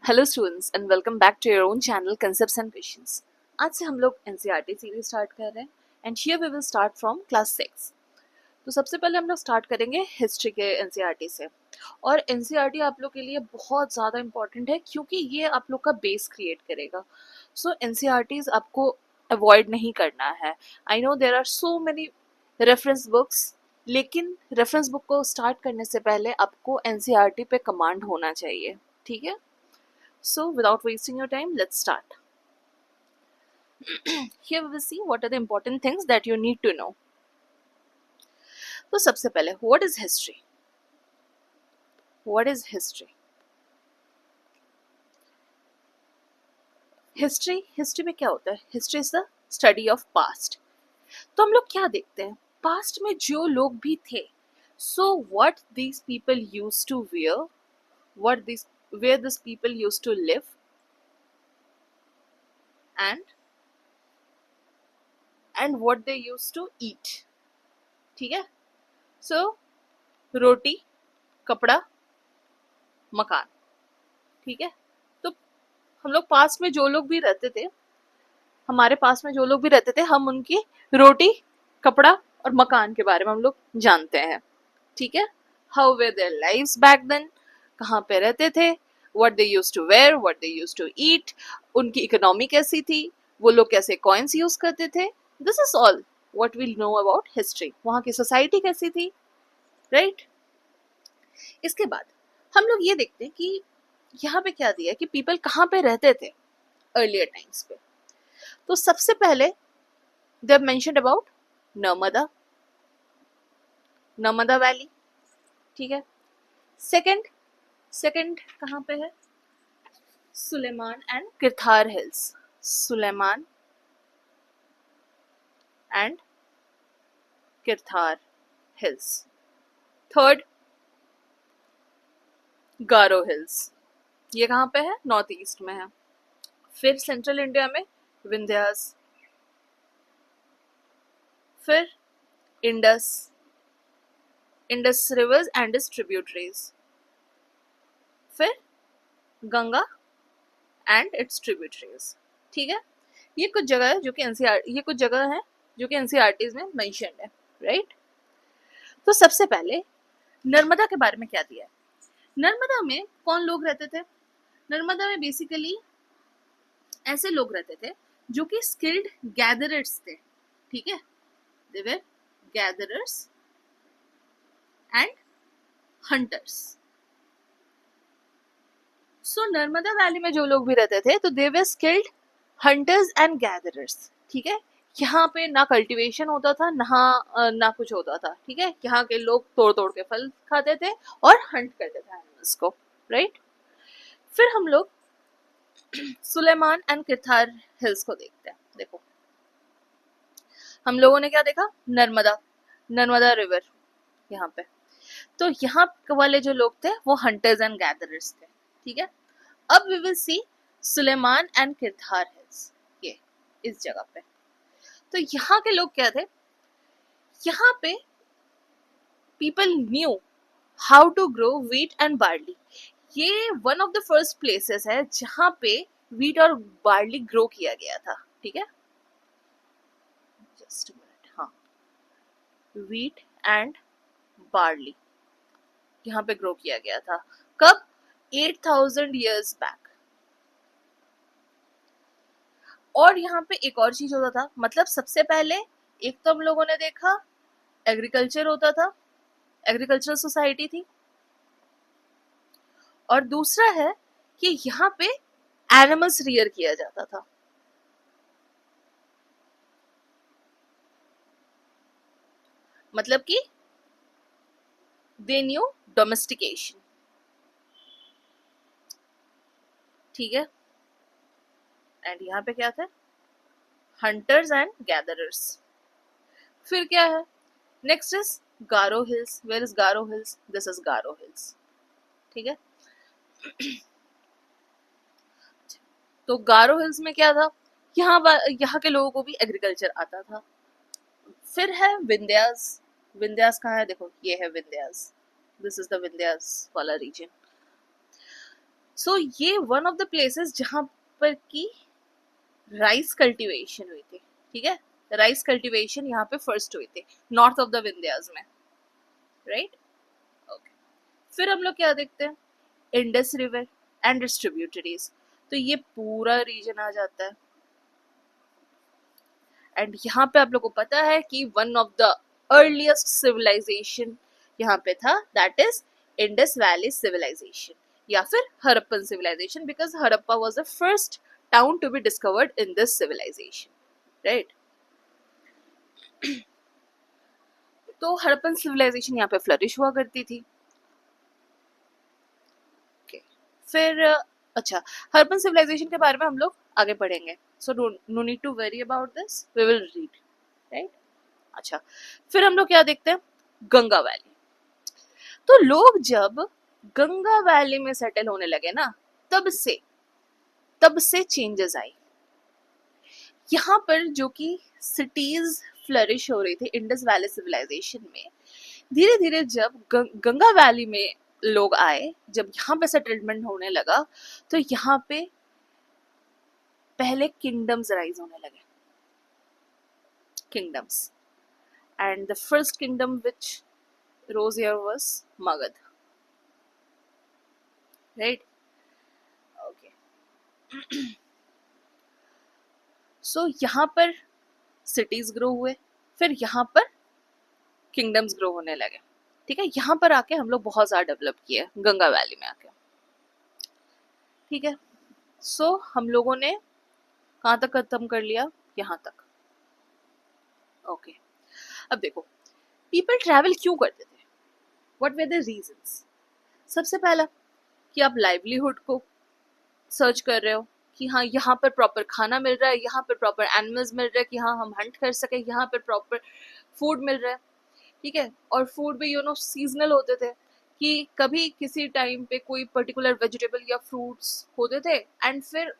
Hello students and welcome back to your own channel concepts and questions. आज से हम लोग एनसीईआरटी सीरीज स्टार्ट कर रहे हैं and here we will start from class 6। तो सबसे पहले हम लोग स्टार्ट करेंगे हिस्ट्री के एनसीईआरटी से। और एनसीईआरटी आप लोग के लिए बहुत ज़्यादा इंपॉर्टेंट है क्योंकि ये आप लोग का बेस क्रिएट करेगा। सो एनसीईआरटीज आपको अवॉइड नहीं करना है। I know there are so many reference books, लेकिन रेफरेंस बुक को स्टार्ट करने से पहले आपको एनसीईआरटी पे कमांड होना चाहिए, ठीक है। So without wasting your time, let's start. Here we will see what are the important things that you need to know. तो सबसे पहले what is history? What is history? History में क्या होता है? History is the study of past. तो हम लोग क्या देखते हैं? पास्ट में जो लोग भी थे, so what these people used to wear, where these people used to live, and what they used to eat. ठीक है? So रोटी, कपड़ा, मकान, ठीक है। तो हम लोग पास में जो लोग भी रहते थे, हमारे पास में जो लोग भी रहते थे, हम उनकी रोटी, कपड़ा और मकान के बारे में हम लोग जानते हैं, ठीक है। How were their lives back then, कहाँ पे रहते थे, what they used to wear, what they used to eat, उनकी इकोनॉमी कैसी थी, वो लोग कैसे कॉइन्स यूज करते थे। This is all what we know about history. वहाँ की सोसाइटी कैसी थी, राइट। इसके बाद हम लोग ये देखते हैं कि यहाँ पे क्या दिया है कि पीपल कहाँ पे रहते थे अर्लियर टाइम्स पे। तो सबसे पहले they mentioned about Narmada, Narmada valley, ठीक है। सेकंड सेकंड कहाँ पे है? Sulaiman and Kirthar hills, Sulaiman and Kirthar hills. Third Garo hills, ये कहाँ पे है? नॉर्थ ईस्ट में है। फिर सेंट्रल इंडिया में विंध्यास, फिर Indus, Indus reverse and it's tributaries, फिर गंगा एंड इट्स ट्रिब्यूटरीज, ठीक है। ये कुछ जगह है जो कि ये कुछ जगह है जो कि एनसीईआरटीज में मेंशन्ड है, राइट। तो सबसे पहले नर्मदा के बारे में क्या दिया है? नर्मदा में कौन लोग रहते थे? नर्मदा में बेसिकली ऐसे लोग रहते थे जो कि स्किल्ड गैदरर्स थे, ठीक है। They were gatherers and hunters. So Narmada valley में जो लोग भी रहते थे तो they were skilled hunters and gatherers, ठीक है। यहाँ पे ना कल्टीवेशन होता था, ना कुछ होता था, ठीक है। यहाँ के लोग तोड़ तोड़ के फल खाते थे और हंट करते थे एनिमल्स को, राइट। फिर हम लोग सुलेमान एंड किरथार हिल्स को देखते हैं। देखो हम लोगों ने क्या देखा? नर्मदा, नर्मदा रिवर यहाँ पे। तो यहाँ वाले जो लोग थे वो हंटर्स एंड गैदरर्स थे, ठीक है। अब we will see Sulaiman and Kirthar hills, ये इस जगह पे। तो यहाँ के लोग क्या थे? यहाँ पे people knew how to grow wheat and barley. ये one of the first places है जहाँ पे व्हीट और बार्ली ग्रो किया गया था, ठीक है। जस्ट मिनट, हाँ, व्हीट एंड बार्ली यहाँ पे ग्रो किया गया था। कब? 8000 years बैक। और यहाँ पे एक और चीज होता था, मतलब सबसे पहले एक तो हम लोगों ने देखा एग्रीकल्चर होता था, एग्रीकल्चरल सोसाइटी थी। और दूसरा है कि यहाँ पे एनिमल्स रियर किया जाता था। मतलब कि दे न्यू डोमेस्टिकेशन, ठीक है। एंड यहाँ पे क्या था? Hunters and gatherers. फिर क्या है? Next is Garo hills. Where is Garo hills? This is Garo hills, ठीक है। तो गारो हिल्स में क्या था? यहाँ के लोगों को भी एग्रीकल्चर आता था। फिर है विंध्यास। विंध्यास कहाँ है? देखो ये है Vindhyas, this is the Vindhyas वाला रीजन। सो ये वन ऑफ द प्लेसेस जहाँ पर की राइस कल्टीवेशन हुई थी, ठीक है, राइस कल्टीवेशन यहाँ पे फर्स्ट हुई थी नॉर्थ ऑफ द विंध्यास में, राइट। ओके, फिर हम लोग क्या देखते हैं, इंडस रिवर एंड डिस्ट्रीब्यूटरीज, तो ये पूरा रीजन आ जाता है। एंड यहाँ पे आप लोग को पता है कि one of the earliest civilization यहाँ पे था, that is Indus valley civilization या फिर Harappan civilization, because Harappa was the first town to be discovered in this civilization, right. तो हड़प्पन सिविलाइजेशन यहाँ पे फ्लरिश हुआ करती थी। okay. फिर अच्छा, हड़प्पन सिविलाइजेशन के बारे में हम लोग आगे पढ़ेंगे, so no need to worry about this, we will read, right. अच्छा, फिर हम लोग क्या देखते हैं, गंगा वैली। तो लोग जब गंगा वैली में सेटल होने लगे ना, तब से चेंजेस आई। यहाँ पर जो कि सिटीज फ्लरिश हो रही थी इंडस वैली सिविलाइजेशन में, धीरे धीरे जब गंगा वैली में लोग आए, जब यहाँ पे सेटलमेंट होने लगा, तो यहाँ पे पहले किंगडम्स राइज होने लगे, kingdoms, and the first kingdom which rose here was Magad, right? Okay. So यहाँ पर सिटीज ग्रो हुए, फिर यहाँ पर किंगडम्स ग्रो होने लगे, ठीक है। यहाँ पर आके हम लोग बहुत ज़्यादा डेवलप किए गंगा वैली में आके, ठीक है। सो हम लोगों ने कहाँ तक खत्म कर लिया, यहाँ तक। ओके, अब देखो पीपल ट्रैवल क्यों करते थे, व्हाट वर द रीजंस। सबसे पहला कि आप लाइवलीहुड को सर्च कर रहे हो कि हाँ यहाँ पर प्रॉपर खाना मिल रहा है, यहाँ पर प्रॉपर एनिमल्स मिल रहे हैं कि हाँ हम हंट कर सके, यहाँ पर प्रॉपर फूड मिल रहा है, ठीक है। और फूड भी सीजनल होते थे कि कभी किसी टाइम पे कोई पर्टिकुलर वेजिटेबल या फ्रूट्स होते थे, एंड फिर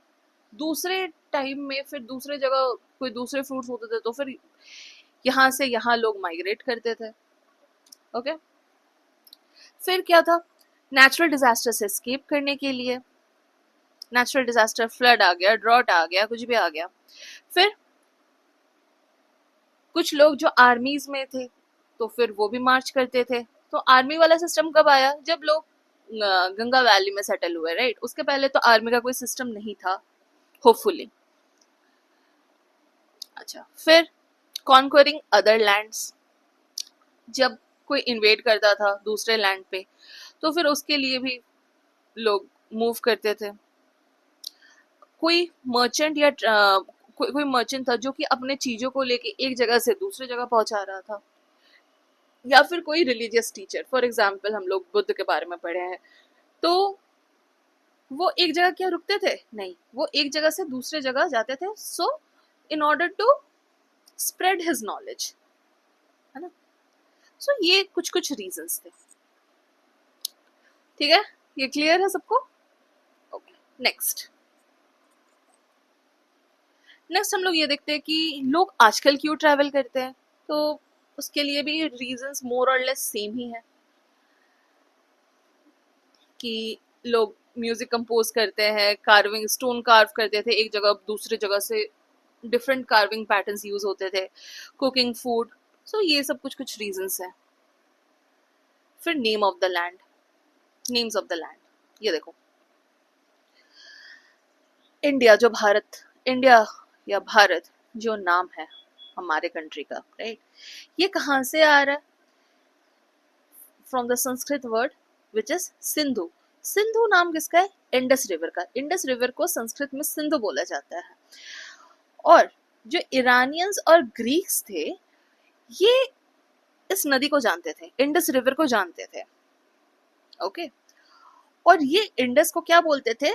दूसरे टाइम में फिर दूसरे जगह कोई दूसरे फ्रूट्स होते थे, तो फिर यहाँ से यहाँ लोग माइग्रेट करते थे। ओके, फिर क्या था, नेचुरल डिजास्टर से एस्केप करने के लिए, नेचुरल डिजास्टर, फ्लड आ गया, ड्रॉट आ गया, कुछ भी आ गया। फिर कुछ लोग जो आर्मीज में थे तो फिर वो भी मार्च करते थे। तो आर्मी वाला सिस्टम कब आया, जब लोग गंगा वैली में सेटल हुए, राइट। उसके पहले तो आर्मी का कोई सिस्टम नहीं था, होपफुली। अच्छा, फिर कॉन्क्वरिंग अदर लैंड्स, जब कोई इन्वेड करता था दूसरे लैंड पे, तो फिर उसके लिए भी लोग मूव करते थे। कोई मर्चेंट या कोई मर्चेंट था जो कि अपने चीजों को लेके एक जगह से दूसरी जगह पहुंचा रहा था, या फिर कोई रिलीजियस टीचर, फॉर एग्जाम्पल हम लोग बुद्ध के बारे में पढ़े हैं, तो वो एक जगह क्या रुकते थे, नहीं, वो एक जगह से दूसरे जगह जाते थे, so in order to spread his knowledge, है ना। सो ये कुछ कुछ रीजंस थे, ठीक है, ये क्लियर है सबको। ओके, नेक्स्ट हम लोग ये देखते हैं कि लोग आजकल क्यों ट्रैवल करते हैं, तो उसके लिए भी रीजंस मोर और लेस सेम ही है, कि लोग म्यूजिक कंपोज करते हैं, कार्विंग, स्टोन कार्व करते थे एक जगह दूसरी जगह से, डिफरेंट कार्विंग पैटर्न्स यूज होते थे, कुकिंग फूड, सो ये सब कुछ कुछ रीजंस है। फिर name of the land, names of the land, ये देखो इंडिया, जो भारत, इंडिया या भारत जो नाम है हमारे कंट्री का, राइट, ये कहाँ से आ रहा है, from the Sanskrit word which is Sindhu. Sindhu नाम किसका है, इंडस रिवर का। इंडस रिवर को संस्कृत में सिंधु बोला जाता है। और जो ईरानियंस और ग्रीक्स थे, ये इस नदी को जानते थे, इंडस रिवर को जानते थे, ओके। और ये इंडस को क्या बोलते थे,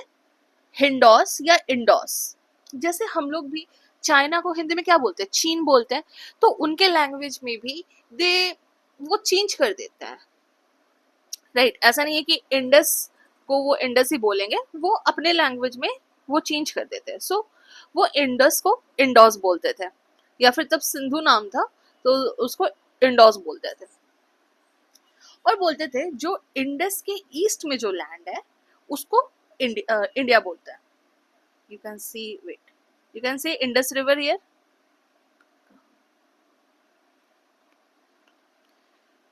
हिंडोस या इंडोस। जैसे हम लोग भी चाइना को हिंदी में क्या बोलते हैं, चीन बोलते हैं, तो उनके लैंग्वेज में भी वो चेंज कर देता है, राइट। ऐसा नहीं है कि इंडस को वो इंडस ही बोलेंगे, वो अपने लैंग्वेज में वो चेंज कर देते हैं। सो वो इंडस को इंडोस बोलते थे, या फिर तब सिंधु नाम था तो उसको इंडोस बोलते थे। और बोलते थे जो इंडस के ईस्ट में जो लैंड है उसको इंडिया बोलता है. You can see, wait, you can see Indus river here.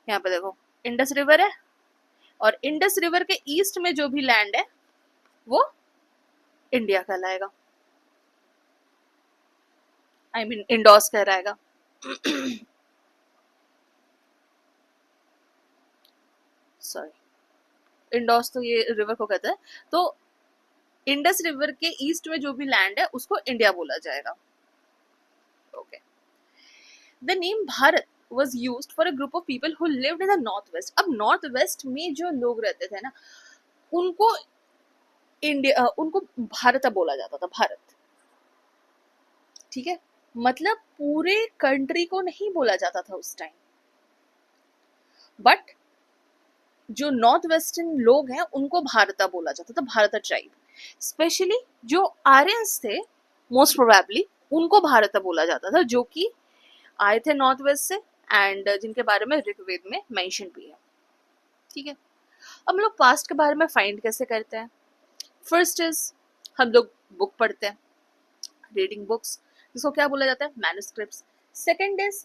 यहाँ पे देखो इंडस रिवर है, और इंडस रिवर के ईस्ट में जो भी लैंड है वो इंडिया कहलाएगा. आई मीन इंडोस कहलाएगा. सॉरी, इंडोस तो ये रिवर को कहता है. तो इंडस रिवर के ईस्ट में जो भी लैंड है उसको इंडिया बोला जाएगा. Okay. The name Bharat was used for a group of people who lived in the northwest. अब नॉर्थ वेस्ट में जो लोग रहते थे ना, उनको इंडिया, उनको भारत बोला जाता था, भारत. ठीक है, मतलब पूरे कंट्री को नहीं बोला जाता था उस टाइम, बट जो नॉर्थ वेस्टर्न लोग हैं उनको भारत बोला जाता था, भारत ट्राइब. स्पेशली जो आर्यंस थे मोस्ट प्रोबेबली उनको भारत बोला जाता था, जो कि आए थे नॉर्थ वेस्ट से, एंड जिनके बारे में ऋग्वेद में मेंशन भी है. ठीक है, अब हम लोग पास्ट के बारे में फाइंड कैसे करते हैं. फर्स्ट इज हम लोग बुक पढ़ते हैं, रीडिंग बुक्स, जिसको क्या बोला जाता है, मैन्युस्क्रिप्ट्स. Second is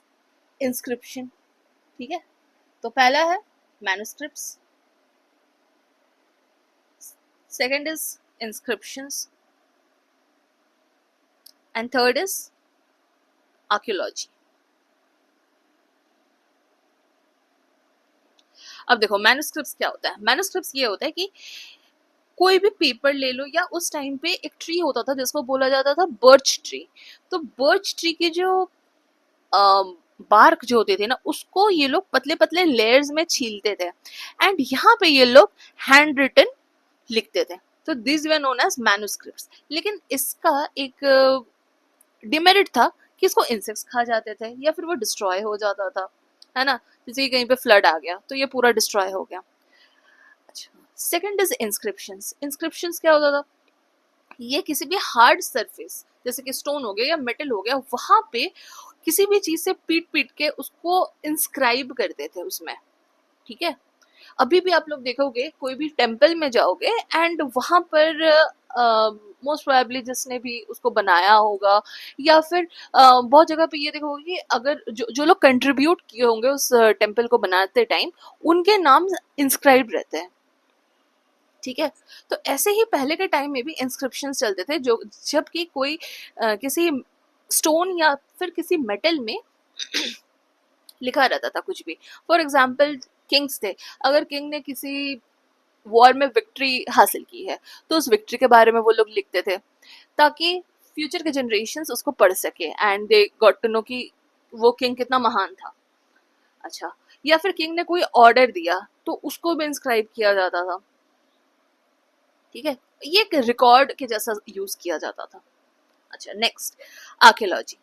inscription. ठीक है, तो पहला है manuscripts, second is inscriptions, and third is archaeology. अब देखो मैन्युस्क्रिप्ट्स क्या होता है. मैन्युस्क्रिप्ट्स ये होता है कि कोई भी पेपर ले लो, या उस टाइम पे एक ट्री होता था जिसको बोला जाता था बर्च ट्री. तो बर्च ट्री की जो बार्क जो होती थी ना, उसको ये लोग पतले पतले लेयर्स में छीलते थे, एंड यहाँ पे ये लोग हैंड रिटन लिखते थे. तो this were known as manuscripts. लेकिन इसका एक डिमेरिट था कि इसको इंसेक्ट्स खा जाते थे, या फिर वो डिस्ट्रॉय हो जाता था, है ना. जैसे कहीं पे फ्लड आ गया तो ये पूरा डिस्ट्रॉय हो गया. अच्छा, सेकंड इज इंस्क्रिप्शंस. इंस्क्रिप्शंस क्या होता था, ये किसी भी हार्ड सरफेस जैसे कि स्टोन हो गया या मेटल हो गया, वहां पे किसी भी चीज से पीट पीट के उसको इंस्क्राइब करते थे उसमें. ठीक है, अभी भी आप लोग देखोगे कोई भी टेम्पल में जाओगे, एंड वहां पर मोस्ट प्रोबेबली जिसने भी उसको बनाया होगा, या फिर बहुत जगह पे ये देखोगे कि अगर जो लोग कंट्रीब्यूट किए होंगे उस टेम्पल को बनाते टाइम, उनके नाम इंस्क्राइब रहते हैं. ठीक है, तो ऐसे ही पहले के टाइम में भी इंस्क्रिप्शंस चलते थे, जो जब कि कोई किसी स्टोन या फिर किसी मेटल में लिखा रहता था कुछ भी. फॉर एग्जाम्पल किंग्स थे, अगर किंग ने किसी वॉर में विक्ट्री हासिल की है तो उस विक्ट्री के बारे में वो लोग लिखते थे, ताकि फ्यूचर के जनरेशंस उसको पढ़ सके, and they got to know कि वो किंग कितना महान था. अच्छा, या फिर किंग ने कोई ऑर्डर दिया तो उसको भी इंस्क्राइब किया जाता था. ठीक है, ये एक रिकॉर्ड के जैसा यूज किया जाता था. अच्छा, नेक्स्ट आर्कियोलॉजी.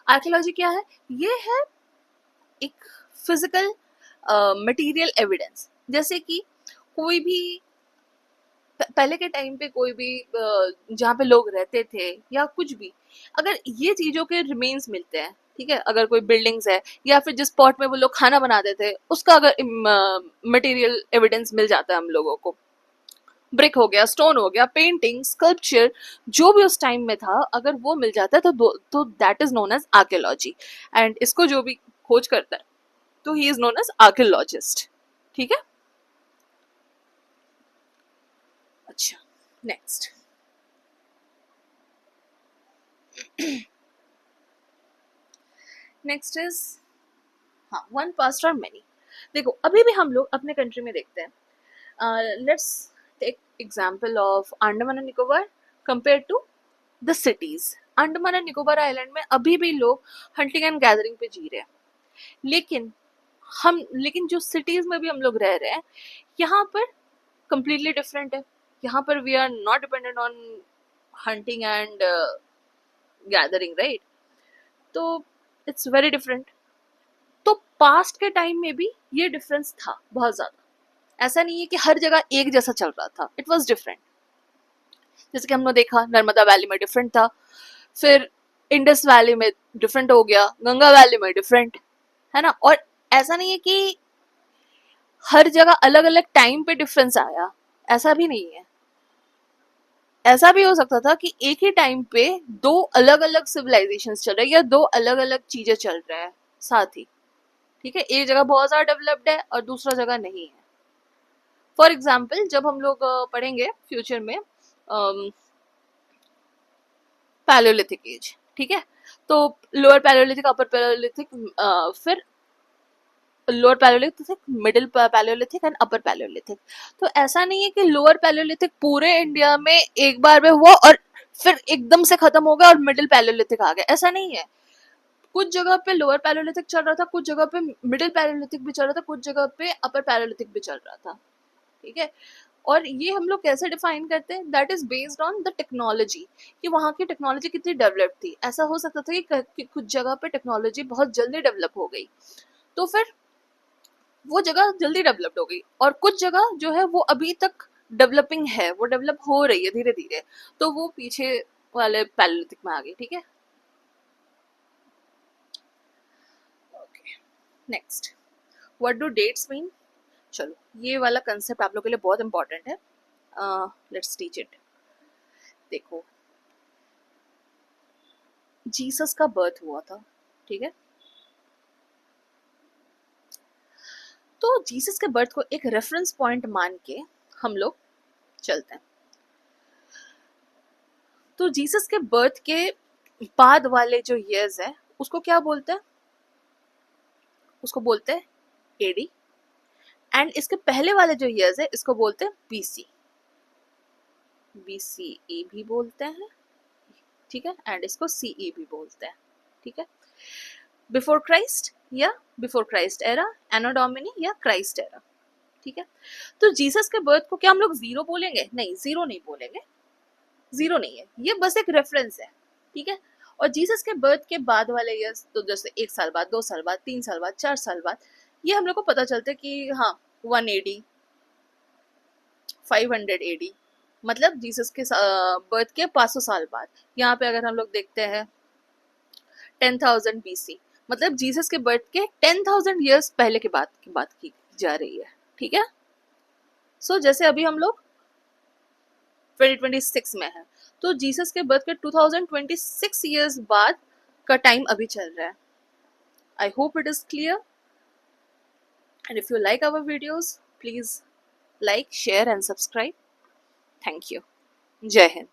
आर्कियोलॉजी क्या है, ये है एक फिजिकल मटेरियल एविडेंस. जैसे कि कोई भी पहले के टाइम पे कोई भी जहाँ पे लोग रहते थे या कुछ भी, अगर ये चीजों के रिमेन्स मिलते हैं, ठीक है, अगर कोई बिल्डिंग्स है या फिर जिस पॉट में वो लोग खाना बनाते थे उसका अगर मटेरियल एविडेंस मिल जाता है हम लोगों को, ब्रिक हो गया, स्टोन हो गया, पेंटिंग, स्कल्पचर, जो भी उस टाइम में था, अगर वो मिल जाता है तो that is known as archaeology. And इसको जो भी खोज करता है तो he is known as archaeologist. ठीक है. अच्छा, नेक्स्ट नेक्स्ट इज हाँ, वन पास्ट और मेनी. देखो अभी भी हम लोग अपने कंट्री में देखते हैं. Let's take example of Andaman and Nicobar compare to the cities. Andaman and Nicobar island में अभी भी लोग हंटिंग एंड गैदरिंग पे जी रहे हैं, लेकिन जो सिटीज में भी हम लोग रह रहे हैं, यहाँ पर completely डिफरेंट है. यहाँ पर we are not dependent on hunting and gathering, right. तो इट्स वेरी डिफरेंट. तो पास्ट के टाइम में भी ये डिफरेंस था बहुत ज्यादा. ऐसा नहीं है कि हर जगह एक जैसा चल रहा था, इट वॉज डिफरेंट. जैसे कि हमने देखा नर्मदा वैली में डिफरेंट था, फिर इंडस वैली में डिफरेंट हो गया, गंगा वैली में डिफरेंट, है ना. और ऐसा नहीं है कि हर जगह अलग अलग टाइम पे डिफरेंस आया, ऐसा भी नहीं है. ऐसा भी हो सकता था कि एक ही टाइम पे दो अलग अलग सिविलाइजेशन चल रहे हैं या दो अलग अलग चीजें चल रहे हैं साथ ही, ठीक है, एक जगह बहुत ज्यादा डेवलप्ड है और दूसरा जगह नहीं है। फॉर एग्जाम्पल जब हम लोग पढ़ेंगे फ्यूचर में पैलियोलिथिक एज, ठीक है, तो लोअर पैलियोलिथिक, अपर पैलियोलिथिक, फिर lower Palaeolithic, middle Palaeolithic and upper Palaeolithic. तो ऐसा नहीं है कि लोअर पैलियोलिथिक पूरे इंडिया में एक बार में हुआ और फिर एकदम से खत्म हो गया और मिडिल पैलियोलिथिक आ गया, ऐसा नहीं है। कुछ जगह पे लोअर पैलियोलिथिक चल रहा था, कुछ जगह पे मिडिल पैलियोलिथिक भी चल रहा था, कुछ जगह पे अपर पैलियोलिथिक भी चल रहा था, ठीक है। और ये हम लोग कैसे डिफाइन करते हैं, that is based on the technology, कि वहाँ की टेक्नोलॉजी कितनी डेवलप थी। ऐसा हो सकता था कि कुछ जगह पे टेक्नोलॉजी बहुत जल्दी डेवलप हो गई, तो फिर वो जगह जल्दी डेवलप्ड हो गई, और कुछ जगह जो है वो अभी तक डेवलपिंग है, वो डेवलप हो रही है धीरे धीरे, तो वो पीछे वाले पैलियोलिथिक में आ गई, ठीक है। Okay, next, what do dates mean. चलो, ये वाला कंसेप्ट आप लोग के लिए बहुत इंपॉर्टेंट है, लेट्स टीच इट। देखो, जीसस का बर्थ हुआ था, ठीक है, तो जीसस के बर्थ को एक रेफरेंस पॉइंट मान के हम लोग चलते हैं। तो जीसस के बर्थ के बाद वाले जो ईयर्स है उसको क्या बोलते हैं, उसको बोलते हैं एडी, एंड इसके पहले वाले जो ईयर्स है इसको बोलते हैं बीसी, बीसीई भी बोलते हैं, ठीक है, एंड इसको सीई भी बोलते हैं, ठीक है। बिफोर क्राइस्ट या बिफोर क्राइस्ट एरा, एनो डोमिनी या क्राइस्ट एरा, ठीक है। तो जीसस के बर्थ को क्या हम लोग जीरो बोलेंगे, नहीं, जीरो नहीं बोलेंगे, जीरो नहीं है, ये बस एक रेफरेंस है, ठीक है। और जीसस के बर्थ के बाद वाले ईयर्स, तो जैसे 1 साल बाद, 2 साल बाद, 3 साल बाद, 4 साल बाद, ये हम लोग को पता चलता है कि हाँ 180, 500 एडी, मतलब जीसस के बर्थ के 500 साल बाद। यहाँ पे अगर हम लोग देखते हैं 10,000 BC, मतलब जीसस के बर्थ के 10,000 ईयर्स पहले के बाद की बात की जा रही है, ठीक है। सो जैसे अभी हम लोग 2026 में है, तो जीसस के बर्थ के 2026 ईयर्स बाद का टाइम अभी चल रहा है। I hope it is clear, and if you like our videos, please like, share and subscribe. Thank you. जय हिंद।